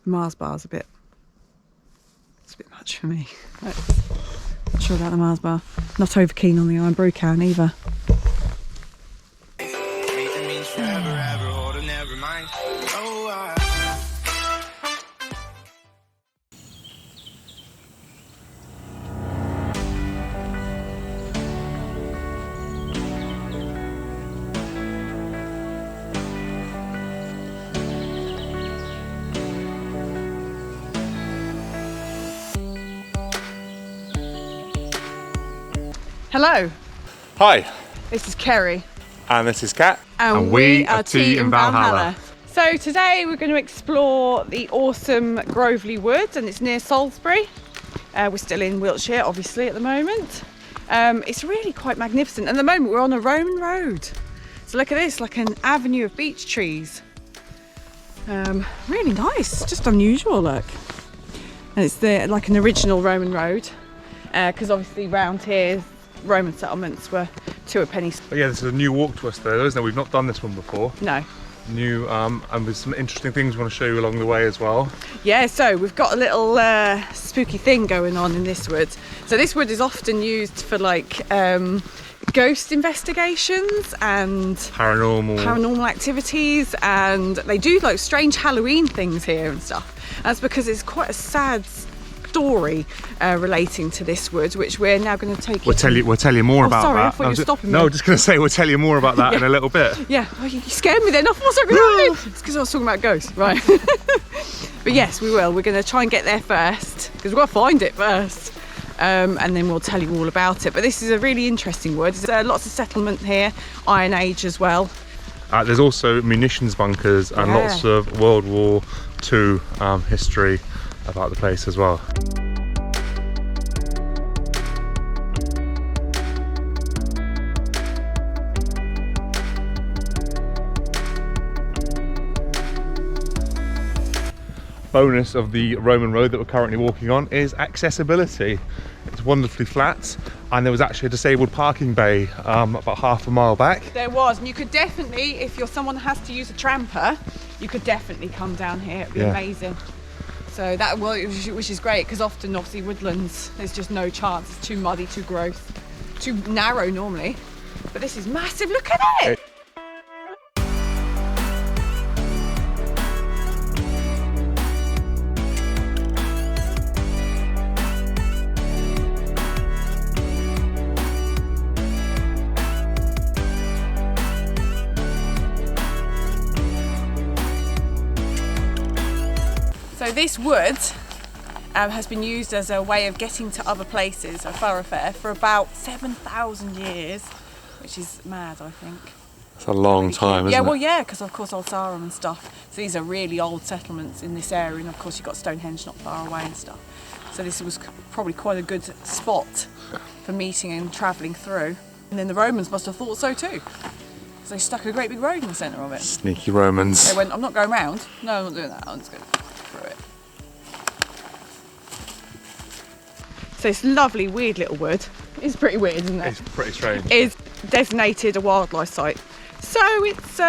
Mars bar's it's a bit much for me. Not sure about the Mars bar. Not over keen on the iron brew can either. Hello. Hi. This is Ceri. And this is Kat. And we are Tea in Valhalla. So today we're going to explore the awesome Groveley Woods, and it's near Salisbury. We're still in Wiltshire, obviously, at the moment. It's really quite magnificent. At the moment we're on a Roman road. So look at this, like an avenue of beech trees. Really nice, just unusual, look. And it's like an original Roman road, because obviously round here Roman settlements were 2 a penny. But yeah, this is a new walk to us though, isn't it? We've not done this one before. No. New, and with some interesting things we want to show you along the way as well. Yeah, so we've got a little spooky thing going on in this wood. So this wood is often used for like ghost investigations and paranormal activities, and they do like strange Halloween things here and stuff. And that's because it's quite a sad story relating to this wood, which we're now going to take. We'll tell you more about sorry, that. I thought you were stopping me. No, just going to say we'll tell you more about that in a little bit. Yeah, well, you scared me then. I thought what's going to happen? It's because I was talking about ghosts, right? But yes, we will. We're going to try and get there first because we've got to find it first, and then we'll tell you all about it. But this is a really interesting wood. There's lots of settlement here, Iron Age as well. There's also munitions bunkers and lots of World War II history about the place as well. Bonus of the Roman road that we're currently walking on is accessibility. It's wonderfully flat, and there was actually a disabled parking bay about half a mile back. There was, and you could definitely, if you're someone who has to use a tramper, you could definitely come down here. It'd be amazing. So that which is great, because often obviously woodlands there's just no chance. It's too muddy, too gross, too narrow normally. But this is massive. Look at it. So this wood has been used as a way of getting to other places, a thoroughfare, for about 7,000 years, which is mad, I think. It's a long time, isn't it? Yeah, well, yeah, because of course Old Sarum and stuff. So these are really old settlements in this area, and of course you've got Stonehenge not far away and stuff. So this was probably quite a good spot for meeting and travelling through. And then the Romans must have thought so too. So they stuck a great big road in the centre of it. Sneaky Romans. They went, I'm not going round. No, I'm not doing that. I'm just going through it. So it's lovely, weird little wood. It's pretty weird, isn't it? It's pretty strange. It's designated a wildlife site. So it's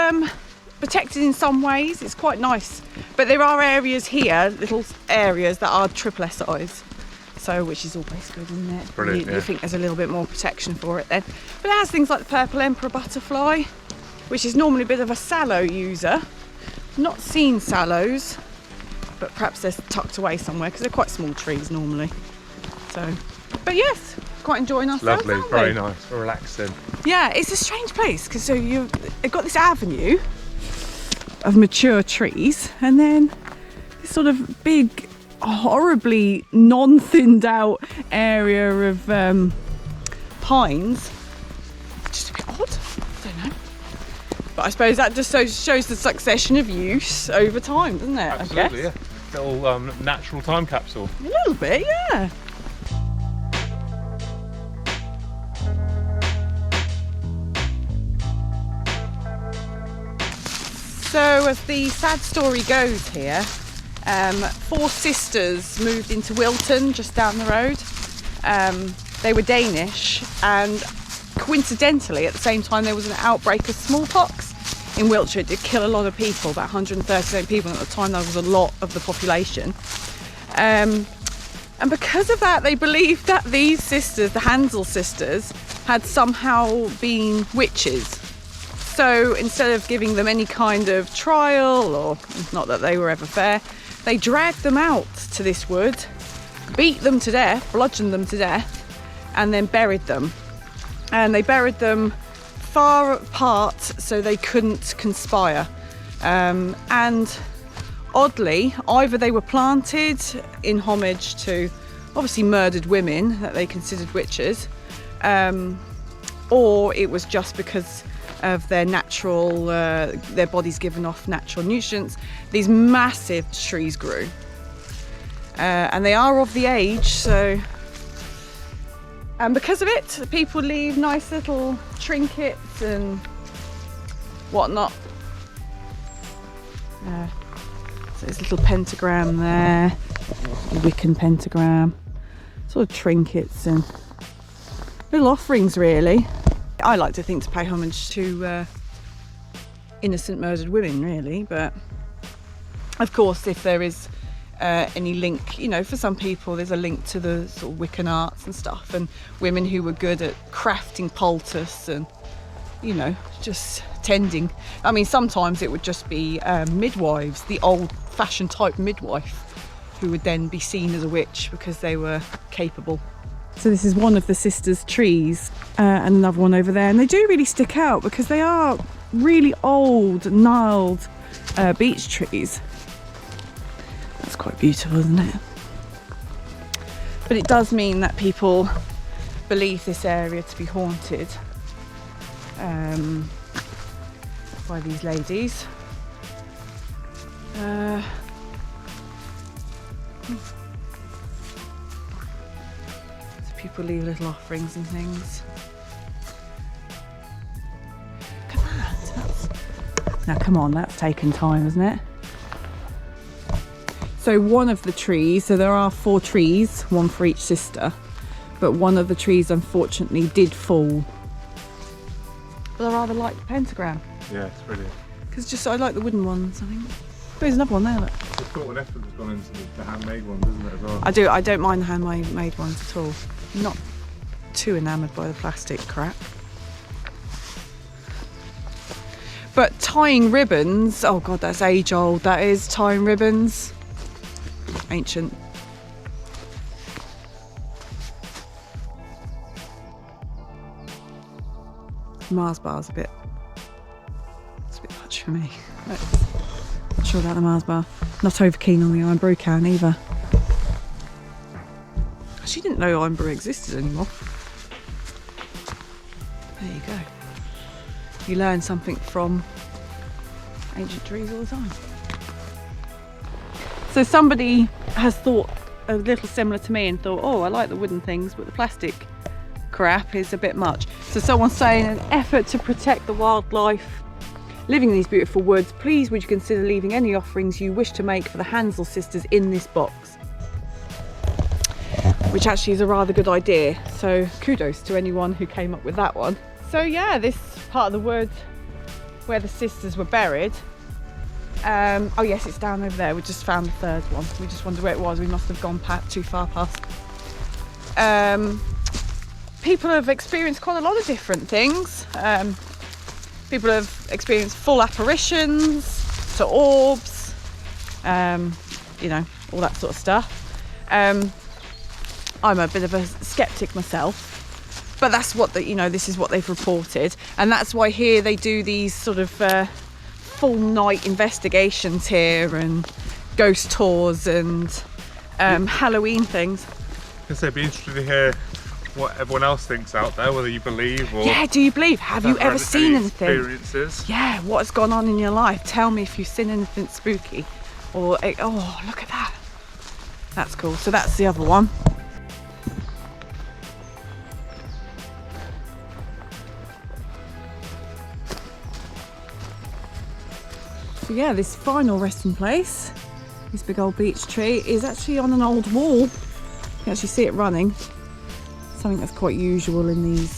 protected in some ways. It's quite nice. But there are areas here, little areas that are triple SIs. So, which is always good, isn't it? Brilliant, you think there's a little bit more protection for it then. But it has things like the purple emperor butterfly, which is normally a bit of a sallow user. Not seen sallows, but perhaps they're tucked away somewhere because they're quite small trees normally. So, but yes, quite enjoying ourselves. Lovely, very nice, relaxing. Yeah, it's a strange place because so you've got this avenue of mature trees, and then this sort of big, horribly non-thinned out area of pines. Just a bit odd, I don't know. But I suppose that just shows the succession of use over time, doesn't it? Absolutely, I guess. Yeah. Little natural time capsule. A little bit, yeah. So as the sad story goes here, 4 sisters moved into Wilton, just down the road. They were Danish, and coincidentally at the same time there was an outbreak of smallpox in Wiltshire. It did kill a lot of people, about 138 people, and at the time that was a lot of the population. And because of that, they believed that these sisters, the Handsel sisters, had somehow been witches. So instead of giving them any kind of trial, or not that they were ever fair, they dragged them out to this wood, beat them to death, bludgeoned them to death, and then buried them. And they buried them far apart so they couldn't conspire. And oddly, either they were planted in homage to obviously murdered women that they considered witches, or it was just because of their natural, their bodies giving off natural nutrients. These massive trees grew, and they are of the age. So, and because of it, people leave nice little trinkets and whatnot. So there's a little pentagram there, a Wiccan pentagram, sort of trinkets and little offerings, really. I like to think to pay homage to innocent murdered women, really, but of course if there is any link, you know, for some people there's a link to the sort of Wiccan arts and stuff, and women who were good at crafting poultice and, you know, just tending. I mean, sometimes it would just be midwives, the old-fashioned type midwife, who would then be seen as a witch because they were capable. So this is one of the sisters' trees, and another one over there, and they do really stick out because they are really old, gnarled beech trees. That's quite beautiful, isn't it? But it does mean that people believe this area to be haunted by these ladies. People leave little offerings and things. Look at that. Now come on, that's taken time, isn't it? So one of the trees, so there are 4 trees, one for each sister, but one of the trees unfortunately did fall. But I rather like the pentagram. Yeah, it's brilliant. Because just I like the wooden ones, I think. There's another one there, look. It's thought an effort has gone into the handmade ones, isn't it, as well? I don't mind the handmade ones at all. Not too enamoured by the plastic crap. But tying ribbons, oh god, that's age old, that is, tying ribbons. Ancient. Mars bar's it's a bit much for me. Not sure about the Mars bar. Not over keen on the iron brew can either. She didn't know iron brew existed anymore. There you go. You learn something from ancient trees all the time. So somebody has thought a little similar to me and thought, oh, I like the wooden things, but the plastic crap is a bit much. So someone's saying, in an effort to protect the wildlife living in these beautiful woods, please would you consider leaving any offerings you wish to make for the Handsel sisters in this box? Which actually is a rather good idea, so kudos to anyone who came up with that one. So yeah, this part of the wood where the sisters were buried, oh yes, it's down over there. We just found the third one. We just wondered where it was. We must have gone too far past. People have experienced quite a lot of different things. People have experienced full apparitions to orbs, you know, all that sort of stuff. I'm a bit of a skeptic myself, but that's what you know, this is what they've reported, and that's why here they do these sort of full night investigations here and ghost tours and Halloween things. I'd be interested to hear what everyone else thinks out there, whether you believe or... Yeah, do you believe? Have you ever seen anything? Experiences? Yeah, what has gone on in your life? Tell me if you've seen anything spooky. Or, oh, look at that. That's cool. So that's the other one. So yeah, this final resting place, this big old beech tree, is actually on an old wall. You can actually see it running. Something that's quite usual in these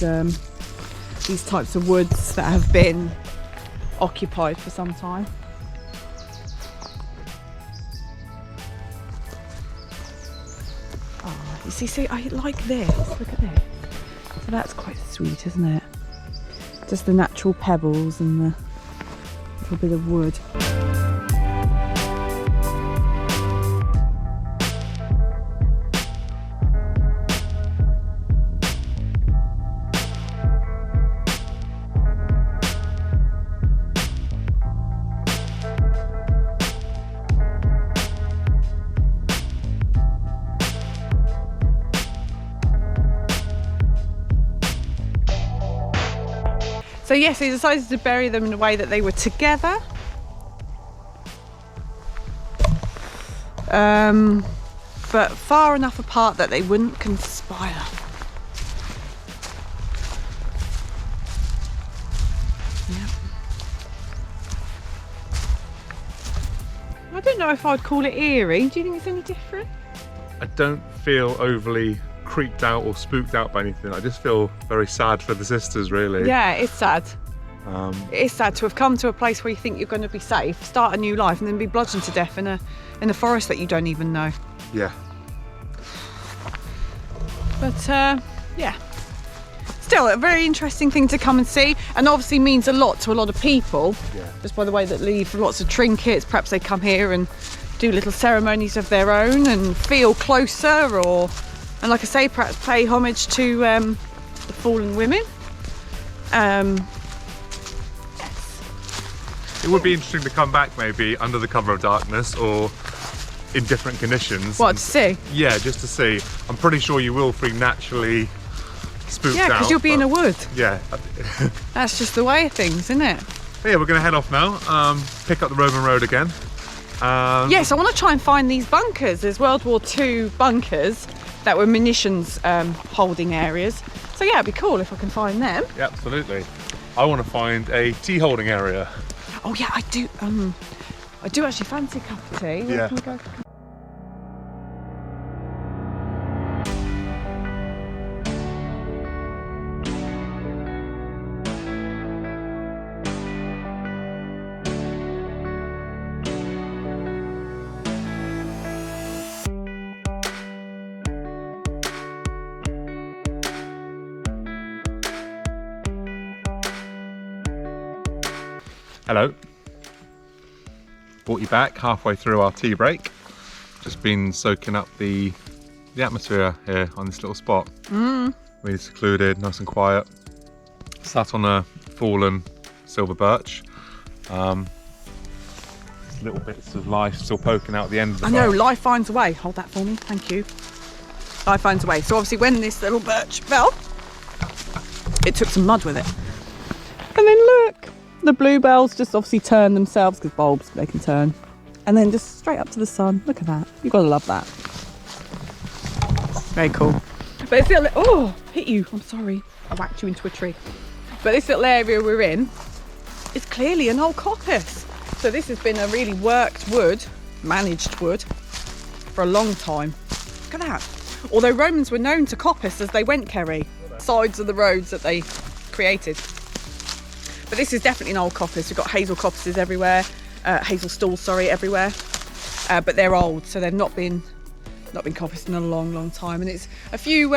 types of woods that have been occupied for some time. Oh, you see, I like this. Look at this. So that's quite sweet, isn't it? Just the natural pebbles and the little bit of wood. So yes, he decided to bury them in a way that they were together. But far enough apart that they wouldn't conspire. Yep. I don't know if I'd call it eerie. Do you think it's any different? I don't feel overly creeped out or spooked out by anything. I just feel very sad for the sisters, really. Yeah, it's sad. It is sad to have come to a place where you think you're going to be safe, start a new life, and then be bludgeoned to death in a forest that you don't even know. Yeah. But yeah, still a very interesting thing to come and see, and obviously means a lot to a lot of people. Yeah. Just by the way that leave lots of trinkets. Perhaps they come here and do little ceremonies of their own and feel closer, or, and like I say, perhaps pay homage to the fallen women. It would be interesting to come back maybe under the cover of darkness or in different conditions. What, to see? Yeah, just to see. I'm pretty sure you will feel naturally spooked out. Yeah, because you'll be in a wood. Yeah. That's just the way of things, isn't it? But yeah, we're going to head off now, pick up the Roman road again. Yes, I want to try and find these bunkers. There's World War II bunkers that were munitions holding areas. So yeah, it'd be cool if I can find them. Yeah, absolutely. I want to find a tea holding area. Oh yeah, I do actually fancy a cup of tea. Where can we go? Hello. Brought you back halfway through our tea break. Just been soaking up the atmosphere here on this little spot. Really secluded, nice and quiet. Sat on a fallen silver birch. Little bits of life still poking out the end of the I know, birch. life finds a way. Hold that for me, thank you. Life finds a way. So obviously when this little birch fell, it took some mud with it. And then look, the bluebells just obviously turn themselves, because bulbs, they can turn. And then just straight up to the sun. Look at that. You've got to love that. Very cool. But it's little, oh, hit you. I'm sorry. I whacked you into a tree. But this little area we're in is clearly an old coppice. So this has been a really worked wood, managed wood, for a long time. Look at that. Although Romans were known to coppice as they went, Ceri. Sides of the roads that they created. But this is definitely an old coppice. We've got hazel coppices everywhere, hazel stalls, sorry, everywhere. But they're old, so they've not been coppiced in a long, long time. And it's a few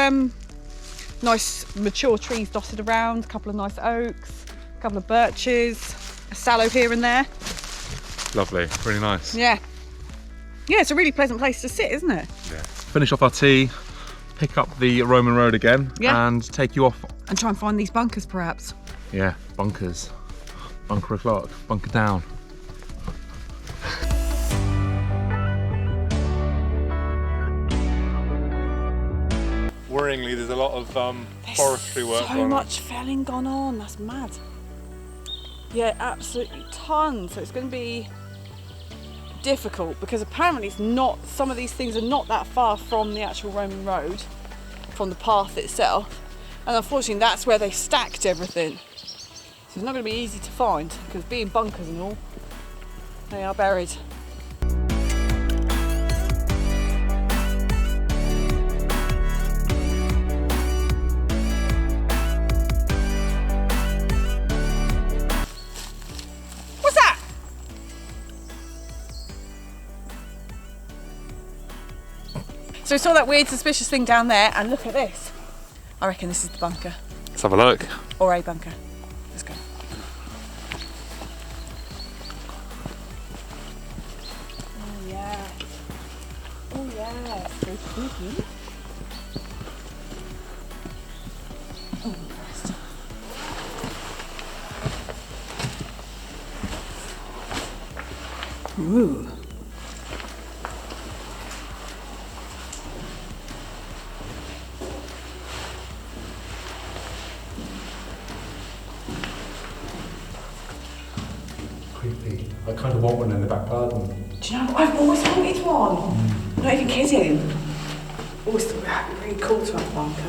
nice mature trees dotted around, a couple of nice oaks, a couple of birches, a sallow here and there. Lovely, really nice. Yeah. Yeah, it's a really pleasant place to sit, isn't it? Yeah. Finish off our tea, pick up the Roman road again, and take you off. And try and find these bunkers, perhaps. Yeah, bunkers. Bunker o'clock, bunker down. Worryingly, there's a lot of forestry work going on. So much felling gone on, that's mad. Yeah, absolutely tons. So it's going to be difficult because apparently it's not, some of these things are not that far from the actual Roman road, from the path itself. And unfortunately that's where they stacked everything. So it's not going to be easy to find because being bunkers and all, they are buried. So we saw that weird suspicious thing down there, and look at this. I reckon this is the bunker. Let's have a look. Or a bunker. Let's go. Oh yeah. Oh yeah. So spooky. Oh, Christ. Ooh. Creepy. I kind of want one in the back garden. Do you know what? I've always wanted one. Not even kidding. Always thought that'd be really cool to have a bunker.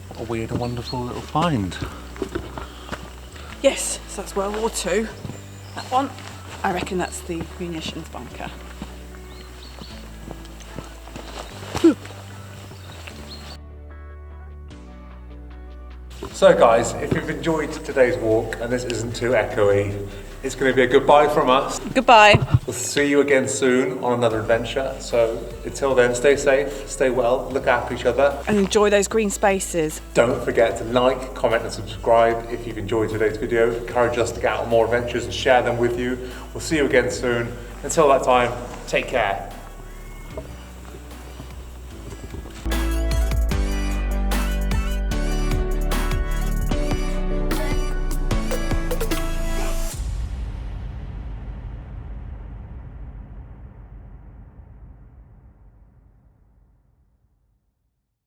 What a weird and wonderful little find. Yes, so that's World War II. That one, I reckon that's the munitions bunker. So guys, if you've enjoyed today's walk and this isn't too echoey, it's going to be a goodbye from us. Goodbye. We'll see you again soon on another adventure. So until then, stay safe, stay well, look after each other. And enjoy those green spaces. Don't forget to like, comment and subscribe if you've enjoyed today's video. Encourage us to get out on more adventures and share them with you. We'll see you again soon. Until that time, take care.